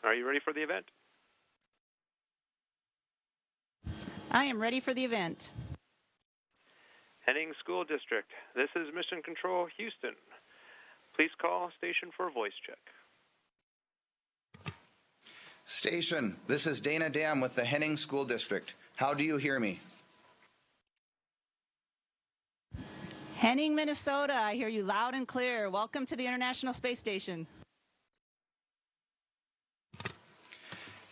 Are you ready for the event? I am ready for the event. Henning School District, this is Mission Control Houston. Please call station for a voice check. Station, this is Dana Dam with the Henning School District. How do you hear me? Henning, Minnesota, I hear you loud and clear. Welcome to the International Space Station.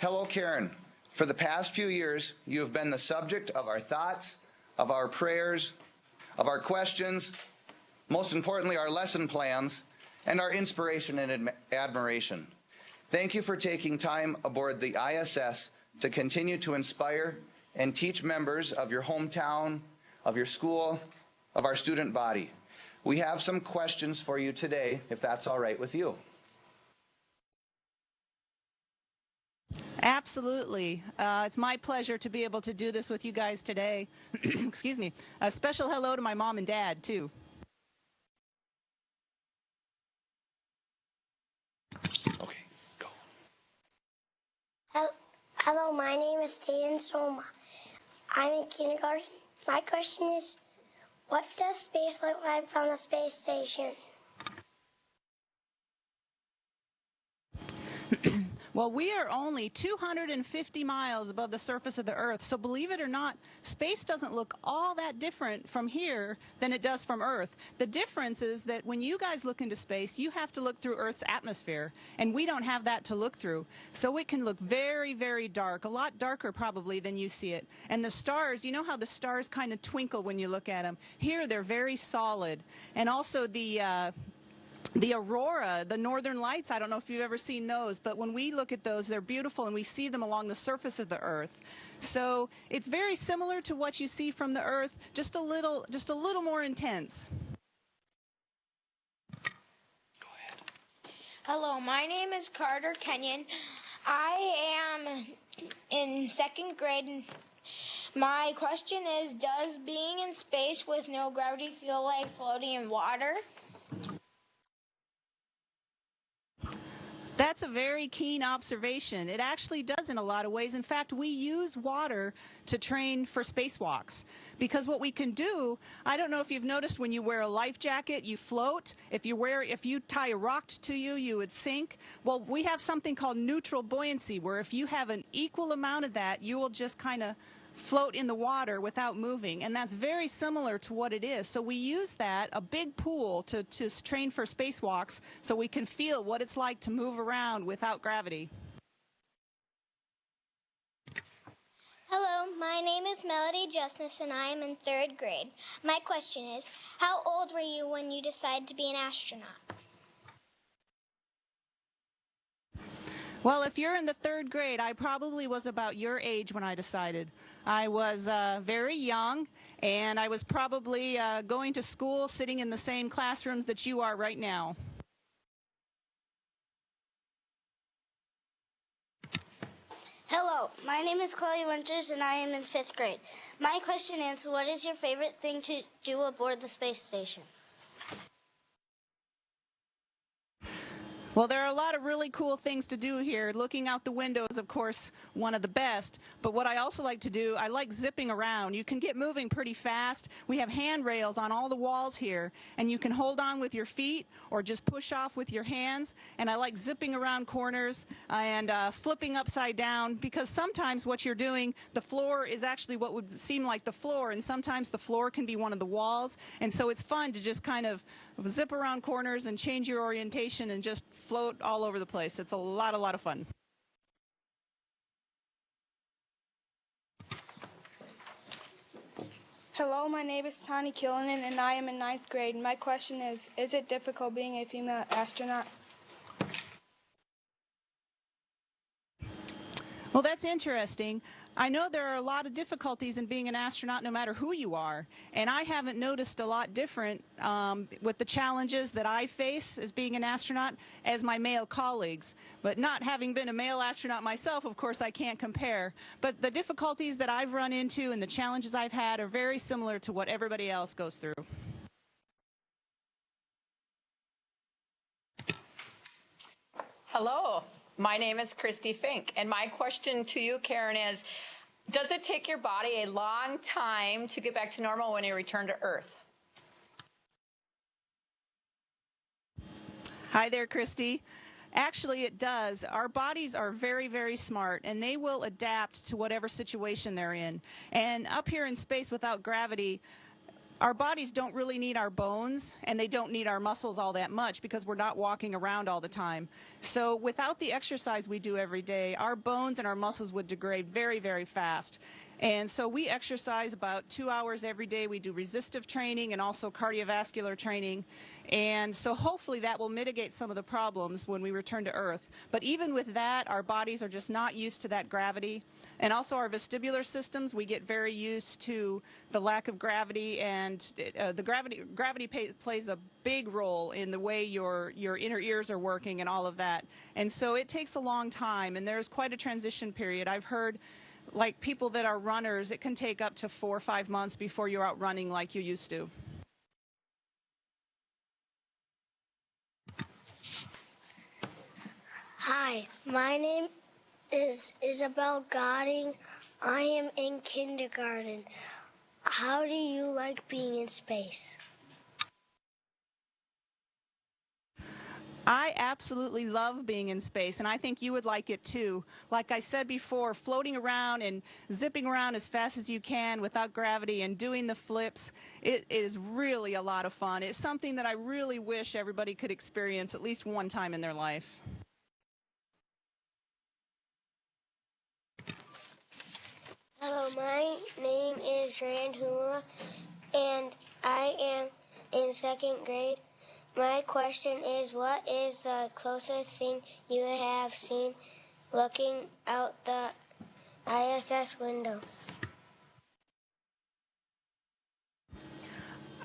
Hello, Karen. For the past few years, you have been the subject of our thoughts, of our prayers, of our questions, most importantly, our lesson plans, and our inspiration and admiration. Thank you for taking time aboard the ISS to continue to inspire and teach members of your hometown, of your school, of our student body. We have some questions for you today, if that's all right with you. Absolutely. It's my pleasure to be able to do this with you guys today. Excuse me. A special hello to my mom and dad, too. Okay, go. Hello, my name is Taden Soma. I'm in kindergarten. My question is, what does space look like from the space station? Well, we are only 250 miles above the surface of the Earth, so believe it or not, space doesn't look all that different from here than it does from Earth. The difference is that when you guys look into space, you have to look through Earth's atmosphere, and we don't have that to look through. So it can look very, very dark, a lot darker probably than you see it. And the stars, you know how the stars kind of twinkle when you look at them? Here, they're very solid. And also the aurora, the northern lights, I don't know if you've ever seen those, but when we look at those, they're beautiful, and we see them along the surface of the Earth. So it's very similar to what you see from the Earth, just a little more intense. Go ahead. Hello, my name is Carter Kenyon. I am in second grade. My question is, does being in space with no gravity feel like floating in water? That's a very keen observation. It actually does in a lot of ways. In fact, we use water to train for spacewalks, because what we can do, I don't know if you've noticed, when you wear a life jacket, you float. If you tie a rock to you, you would sink. Well, we have something called neutral buoyancy, where if you have an equal amount of that, you will just kind of float in the water without moving, and that's very similar to what it is. So we use that, a big pool, to train for spacewalks, so we can feel what it's like to move around without gravity. Hello, my name is Melody Justice, and I am in third grade. My question is, how old were you when you decided to be an astronaut? Well, if you're in the third grade, I probably was about your age when I decided. I was very young, and I was probably going to school, sitting in the same classrooms that you are right now. Hello, my name is Chloe Winters, and I am in fifth grade. My question is, what is your favorite thing to do aboard the space station? Well, there are a lot of really cool things to do here. Looking out the window is, of course, one of the best. But what I also like to do, I like zipping around. You can get moving pretty fast. We have handrails on all the walls here, and you can hold on with your feet or just push off with your hands. And I like zipping around corners and flipping upside down, because sometimes what you're doing, the floor is actually what would seem like the floor, and sometimes the floor can be one of the walls. And so it's fun to just kind of zip around corners and change your orientation and just float all over the place. It's a lot of fun. Hello, my name is Tani Killinan, and I am in ninth grade. My question is it difficult being a female astronaut? Well, that's interesting. I know there are a lot of difficulties in being an astronaut no matter who you are, and I haven't noticed a lot different with the challenges that I face as being an astronaut as my male colleagues. But not having been a male astronaut myself, of course, I can't compare. But the difficulties that I've run into and the challenges I've had are very similar to what everybody else goes through. Hello, My name is Christy Fink, and my question to you, Karen, is, does it take your body a long time to get back to normal when you return to Earth? Hi there, Christy. Actually, it does. Our bodies are very, very smart, and they will adapt to whatever situation they're in. And up here in space without gravity, our bodies don't really need our bones, and they don't need our muscles all that much because we're not walking around all the time. So without the exercise we do every day, our bones and our muscles would degrade very, very fast. And so we exercise about 2 hours every day. We do resistive training and also cardiovascular training. And so hopefully that will mitigate some of the problems when we return to Earth. But even with that, our bodies are just not used to that gravity. And also our vestibular systems, we get very used to the lack of gravity, and the gravity plays a big role in the way your inner ears are working and all of that. And so it takes a long time, and there's quite a transition period. I've heard, like people that are runners, it can take up to 4 or 5 months before you're out running like you used to. Hi, my name is Isabel Godding. I am in kindergarten. How do you like being in space? I absolutely love being in space, and I think you would like it too. Like I said before, floating around and zipping around as fast as you can without gravity and doing the flips, it is really a lot of fun. It's something that I really wish everybody could experience at least one time in their life. Hello, my name is Rand Hula, and I am in second grade. My question is, what is the closest thing you have seen looking out the ISS window?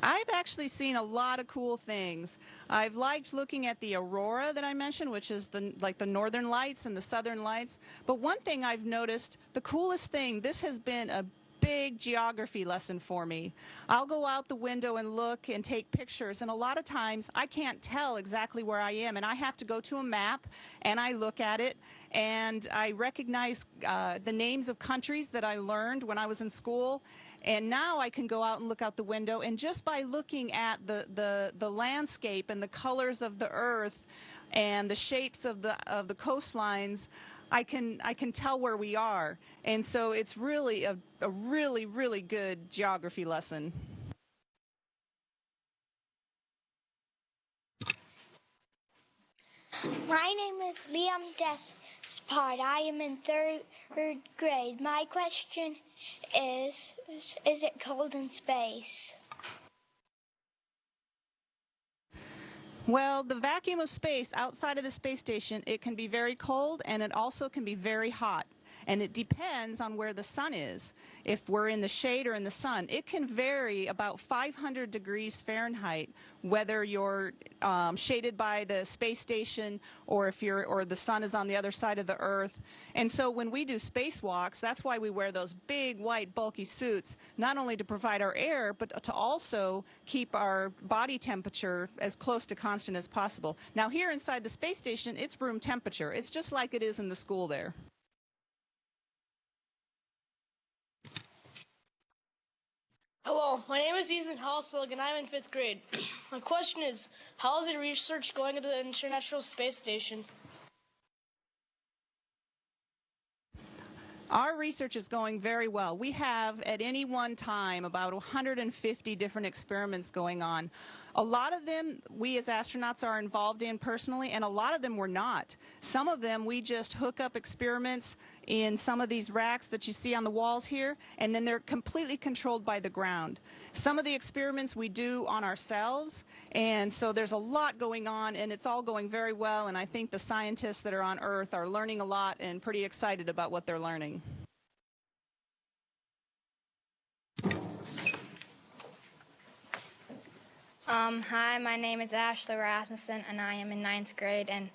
I've actually seen a lot of cool things. I've liked looking at the aurora that I mentioned, which is like the northern lights and the southern lights. But one thing I've noticed, the coolest thing, this has been a big geography lesson for me. I'll go out the window and look and take pictures, and a lot of times I can't tell exactly where I am, and I have to go to a map and I look at it, and I recognize the names of countries that I learned when I was in school. And now I can go out and look out the window, and just by looking at the landscape and the colors of the earth and the shapes of the coastlines, I can tell where we are. And so it's really a really, really good geography lesson. My name is Liam Despard. I am in third grade. My question is it cold in space? Well, the vacuum of space outside of the space station, it can be very cold, and it also can be very hot. And it depends on where the sun is. If we're in the shade or in the sun, it can vary about 500 degrees Fahrenheit, whether you're shaded by the space station or if the sun is on the other side of the Earth. And so when we do spacewalks, that's why we wear those big, white, bulky suits, not only to provide our air, but to also keep our body temperature as close to constant as possible. Now, here inside the space station, it's room temperature. It's just like it is in the school there. Hello, my name is Ethan Halselig, and I'm in 5th grade. My question is, how is the research going at the International Space Station? Our research is going very well. We have, at any one time, about 150 different experiments going on. A lot of them we as astronauts are involved in personally, and a lot of them we're not. Some of them we just hook up experiments in some of these racks that you see on the walls here, and then they're completely controlled by the ground. Some of the experiments we do on ourselves, and so there's a lot going on, and it's all going very well, and I think the scientists that are on Earth are learning a lot and pretty excited about what they're learning. Hi, my name is Ashley Rasmussen, and I am in 9th grade, and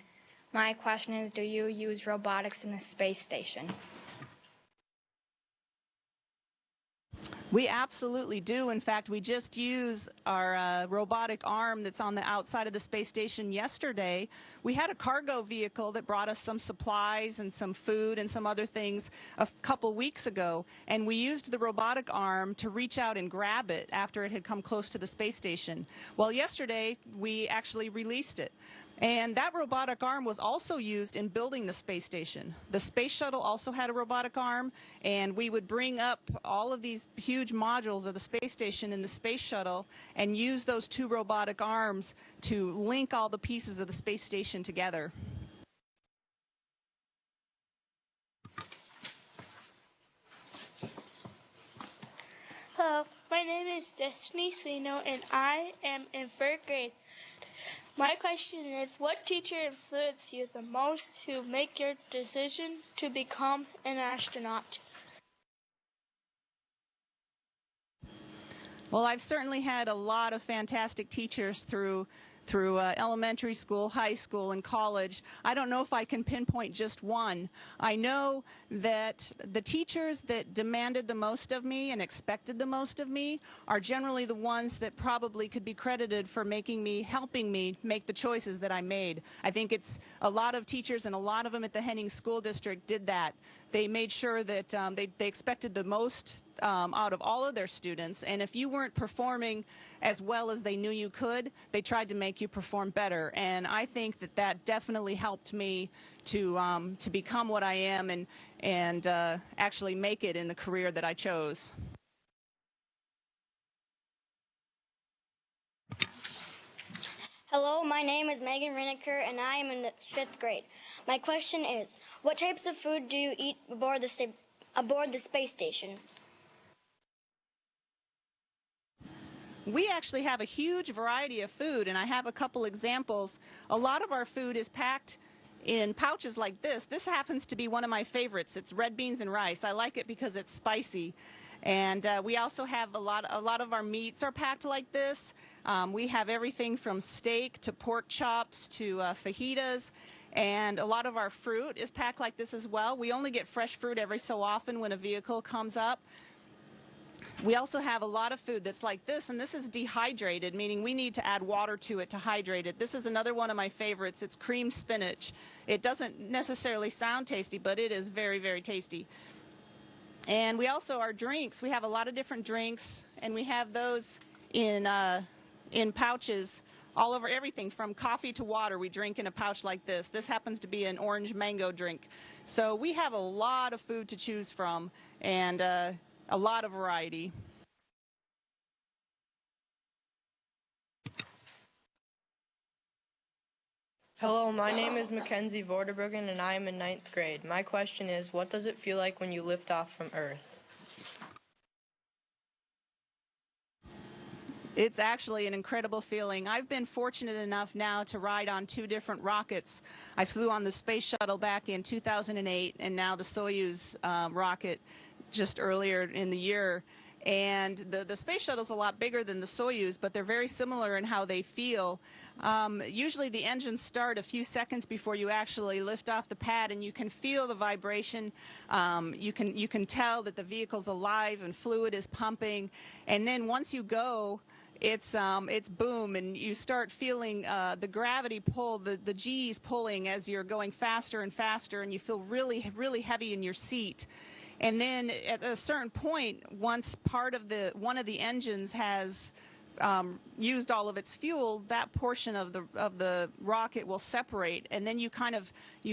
my question is, do you use robotics in the space station? We absolutely do. In fact, we just used our robotic arm that's on the outside of the space station yesterday. We had a cargo vehicle that brought us some supplies and some food and some other things a couple weeks ago, and we used the robotic arm to reach out and grab it after it had come close to the space station. Well, yesterday we actually released it. And that robotic arm was also used in building the space station. The space shuttle also had a robotic arm, and we would bring up all of these huge modules of the space station in the space shuttle and use those two robotic arms to link all the pieces of the space station together. Hello, my name is Destiny Sino, and I am in 3rd grade. My question is, what teacher influenced you the most to make your decision to become an astronaut? Well, I've certainly had a lot of fantastic teachers through elementary school, high school, and college. I don't know if I can pinpoint just one. I know that the teachers that demanded the most of me and expected the most of me are generally the ones that probably could be credited for helping me make the choices that I made. I think it's a lot of teachers, and a lot of them at the Henning School District did that. They made sure that they expected the most out of all of their students, and if you weren't performing as well as they knew you could, they tried to make you perform better. And I think that that definitely helped me to become what I am and actually make it in the career that I chose. Hello, my name is Megan Reneker, and I am in the 5th grade. My question is, what types of food do you eat aboard the space station? We actually have a huge variety of food, and I have a couple examples. A lot of our food is packed in pouches like this. This happens to be one of my favorites. It's red beans and rice. I like it because it's spicy. And we also have a lot of our meats are packed like this. We have everything from steak to pork chops to fajitas. And a lot of our fruit is packed like this as well. We only get fresh fruit every so often when a vehicle comes up. We also have a lot of food that's like this, and this is dehydrated, meaning we need to add water to it to hydrate it. This is another one of my favorites. It's cream spinach. It doesn't necessarily sound tasty, but it is very, very tasty. And we also, our drinks, we have a lot of different drinks, and we have those in pouches all over everything from coffee to water. We drink in a pouch like this. This happens to be an orange mango drink. So we have a lot of food to choose from, and a lot of variety. Hello, my name is Mackenzie Vorderbruggen, and I am in 9th grade. My question is, what does it feel like when you lift off from Earth? It's actually an incredible feeling. I've been fortunate enough now to ride on 2 different rockets. I flew on the space shuttle back in 2008, and now the Soyuz rocket just earlier in the year. And the space shuttle's a lot bigger than the Soyuz, but they're very similar in how they feel. Usually the engines start a few seconds before you actually lift off the pad, and you can feel the vibration. You can tell that the vehicle's alive and fluid is pumping. And then once you go, it's boom, and you start feeling the gravity pull, the G's pulling as you're going faster and faster, and you feel really, really heavy in your seat. And then at a certain point, once one of the engines has used all of its fuel, that portion of the rocket will separate, and then you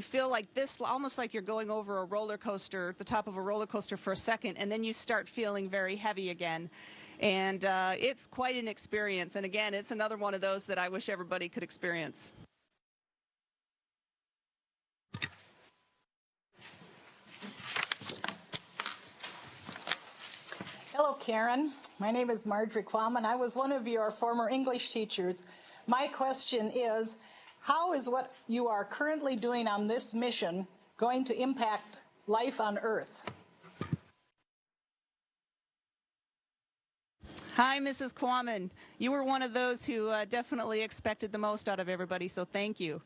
feel like this, almost like you're going over a roller coaster, the top of a roller coaster for a second, and then you start feeling very heavy again. And it's quite an experience. And again, it's another one of those that I wish everybody could experience. Hello, Karen. My name is Marjorie Quam, I was one of your former English teachers. My question is, how is what you are currently doing on this mission going to impact life on Earth? Hi, Mrs. Quammen. You were one of those who definitely expected the most out of everybody, so thank you.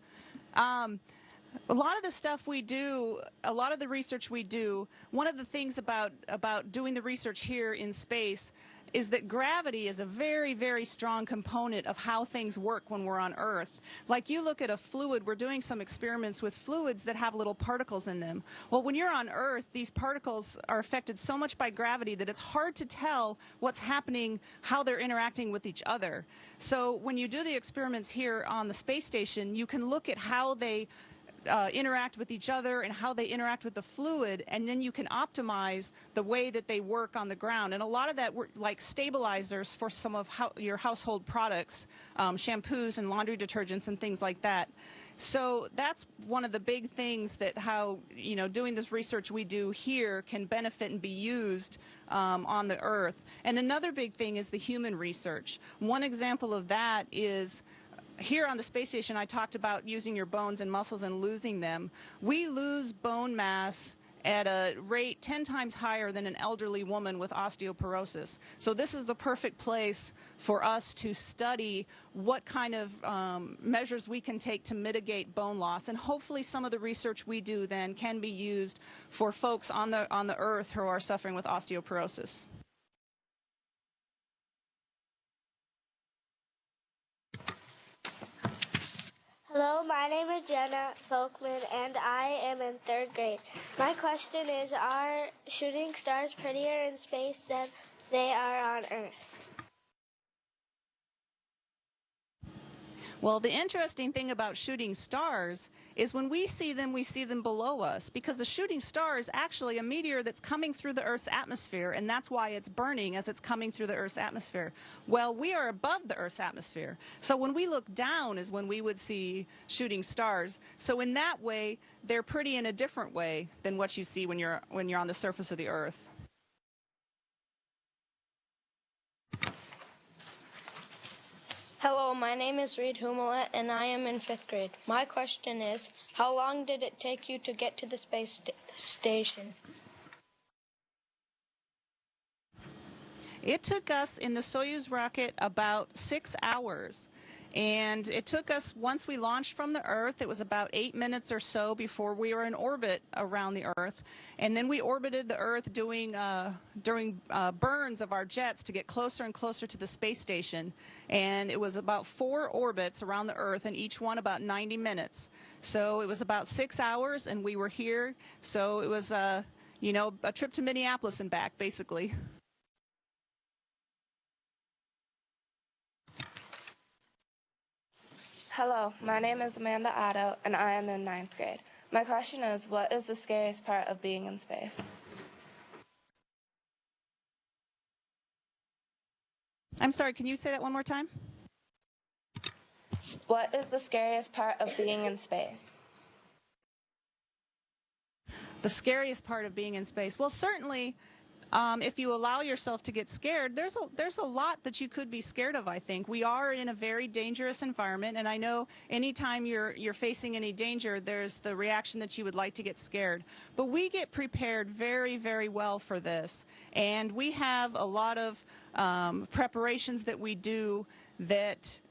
A lot of the stuff we do, a lot of the research we do, one of the things about doing the research here in space is that gravity is a very, very strong component of how things work when we're on Earth. Like you look at a fluid, we're doing some experiments with fluids that have little particles in them. Well, when you're on Earth, these particles are affected so much by gravity that it's hard to tell what's happening, how they're interacting with each other. So when you do the experiments here on the space station, you can look at how they interact with each other and how they interact with the fluid, and then you can optimize the way that they work on the ground. And a lot of that work, like stabilizers for some of your household products, shampoos and laundry detergents and things like that. So that's one of the big things that how, doing this research we do here can benefit and be used on the Earth. And another big thing is the human research. One example of that is here on the space station, I talked about using your bones and muscles and losing them. We lose bone mass at a rate 10 times higher than an elderly woman with osteoporosis. So this is the perfect place for us to study what kind of measures we can take to mitigate bone loss. And hopefully some of the research we do then can be used for folks on the Earth who are suffering with osteoporosis. Hello, my name is Jenna Folkman, and I am in 3rd grade. My question is, are shooting stars prettier in space than they are on Earth? Well, the interesting thing about shooting stars is when we see them below us, because a shooting star is actually a meteor that's coming through the Earth's atmosphere, and that's why it's burning as it's coming through the Earth's atmosphere. Well, we are above the Earth's atmosphere. So when we look down is when we would see shooting stars. So in that way, they're pretty in a different way than what you see when you're on the surface of the Earth. Hello, my name is Reed Humelet, and I am in 5th grade. My question is, how long did it take you to get to the space station? It took us in the Soyuz rocket about 6 hours. And it took us, once we launched from the Earth, it was about 8 minutes or so before we were in orbit around the Earth. And then we orbited the Earth doing burns of our jets to get closer and closer to the space station. And it was about 4 orbits around the Earth, and each one about 90 minutes. So it was about 6 hours, and we were here. So it was, a trip to Minneapolis and back, basically. Hello, my name is Amanda Otto, and I am in 9th grade. My question is, what is the scariest part of being in space? I'm sorry, can you say that one more time? What is the scariest part of being in space? The scariest part of being in space? Well, certainly, if you allow yourself to get scared, there's a lot that you could be scared of, I think. We are in a very dangerous environment, and I know anytime you're facing any danger, there's the reaction that you would like to get scared. But we get prepared very, very well for this, and we have a lot of preparations that we do that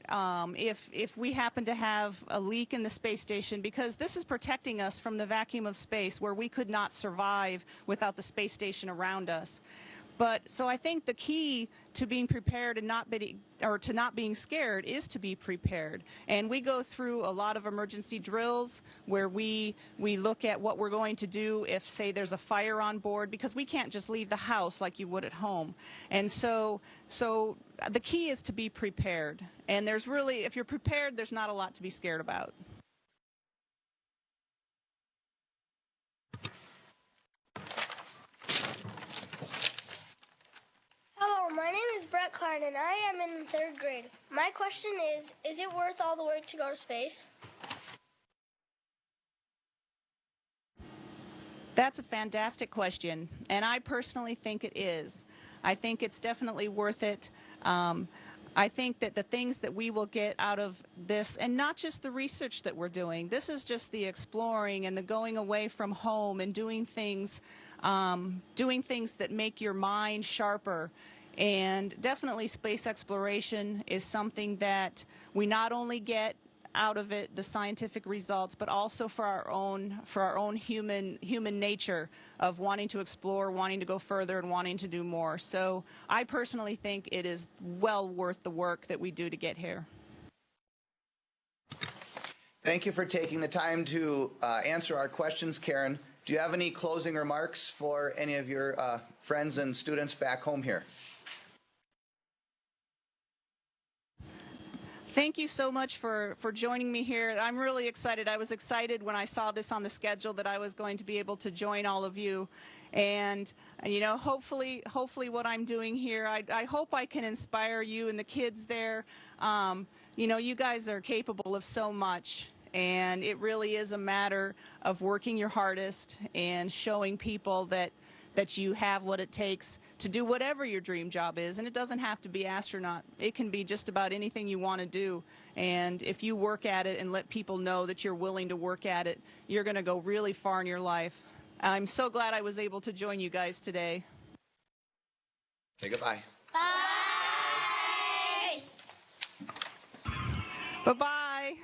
if we happen to have a leak in the space station, because this is protecting us from the vacuum of space where we could not survive without the space station around us. But so I think the key to being prepared and to not being scared is to be prepared. And we go through a lot of emergency drills where we look at what we're going to do if, say, there's a fire on board, because we can't just leave the house like you would at home. And so the key is to be prepared. And there's really, if you're prepared, there's not a lot to be scared about. Hello, my name is Brett Klein, and I am in 3rd grade. My question is it worth all the work to go to space? That's a fantastic question, and I personally think it is. I think it's definitely worth it. I think that the things that we will get out of this, and not just the research that we're doing, this is just the exploring and the going away from home and doing things that make your mind sharper. And definitely space exploration is something that we not only get out of it, the scientific results, but also for our own human nature of wanting to explore, wanting to go further, and wanting to do more. So I personally think it is well worth the work that we do to get here. Thank you for taking the time to answer our questions, Karen. Do you have any closing remarks for any of your friends and students back home here? Thank you so much for joining me here. I'm really excited. I was excited when I saw this on the schedule that I was going to be able to join all of you. And, you know, hopefully what I'm doing here, I hope I can inspire you and the kids there. You know, you guys are capable of so much. And it really is a matter of working your hardest and showing people that you have what it takes to do whatever your dream job is. And it doesn't have to be astronaut. It can be just about anything you want to do. And if you work at it and let people know that you're willing to work at it, you're going to go really far in your life. I'm so glad I was able to join you guys today. Say goodbye. Bye. Bye-bye.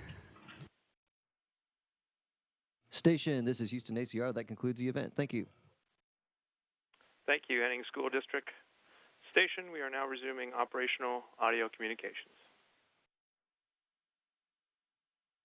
Station, this is Houston ACR. That concludes the event. Thank you. Thank you, Henning School District. Station, we are now resuming operational audio communications.